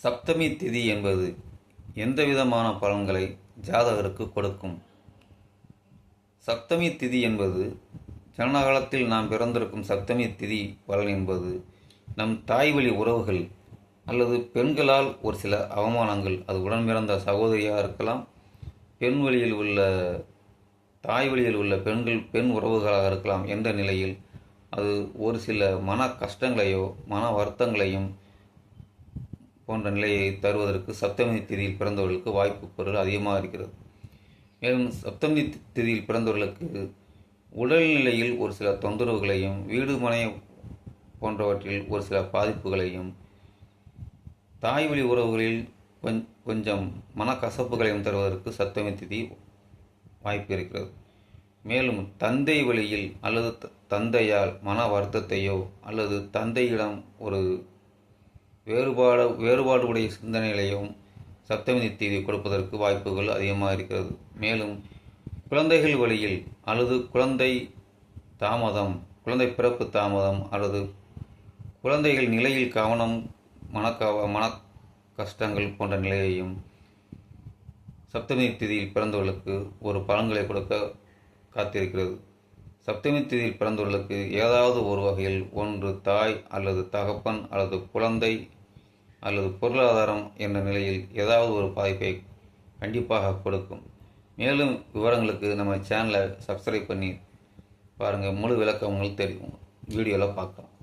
சப்தமி திதி என்பது எந்தவிதமான பலன்களை ஜாதகருக்கு கொடுக்கும்? சப்தமி திதி என்பது ஜனனகாலத்தில் நாம் பிறந்திருக்கும் சப்தமி திதி பலன் என்பது நம் தாய்வழி உறவுகள் அல்லது பெண்களால் ஒரு சில அவமானங்கள், அது உடன் பிறந்த சகோதரியாக இருக்கலாம், பெண் வழியில் உள்ள தாய் வழியில் உள்ள பெண் உறவுகளாக இருக்கலாம். என்ற நிலையில் அது ஒரு சில மன கஷ்டங்களையோ மன வருத்தங்களையும் போன்ற நிலையை தருவதற்கு சப்தமி திதியில் பிறந்தவர்களுக்கு வாய்ப்பு பொருள் அதிகமாக இருக்கிறது. மேலும் சப்தமி திதியில் பிறந்தவர்களுக்கு உடல்நிலையில் ஒரு சில தொந்தரவுகளையும், வீடு மனை போன்றவற்றில் ஒரு சில பாதிப்புகளையும், தாய் வழி உறவுகளில் கொஞ்சம் மனக்கசப்புகளையும் தருவதற்கு சப்தமி திதி வாய்ப்பு இருக்கிறது. மேலும் தந்தை வழியில் அல்லது தந்தையால் மன வருத்தத்தையோ அல்லது தந்தையிடம் ஒரு வேறுபாடுடைய சிந்தனைகளையும் சப்தமி திதி கொடுப்பதற்கு வாய்ப்புகள் அதிகமாக இருக்கிறது. மேலும் குழந்தைகள் வழியில் அல்லது குழந்தை பிறப்பு தாமதம் அல்லது குழந்தைகள் நிலையில் கவனம், மன கஷ்டங்கள் போன்ற நிலையையும் சப்தமி திதியில் பிறந்தவர்களுக்கு ஒரு பலன்களை கொடுக்க காத்திருக்கிறது. சப்தமி திதியில் பிறந்தவர்களுக்கு ஏதாவது ஒரு வகையில் ஒன்று தாய் அல்லது தகப்பன் அல்லது குழந்தை அல்லது பொருளாதாரம் என்ற நிலையில் ஏதாவது ஒரு பாதிப்பை கண்டிப்பாக கொடுக்கும். மேலும் விவரங்களுக்கு நம்ம சேனலை சப்ஸ்கிரைப் பண்ணி பாருங்கள். முழு விளக்கம் உங்களுக்கு தெரியும், வீடியோவில் பார்க்கலாம்.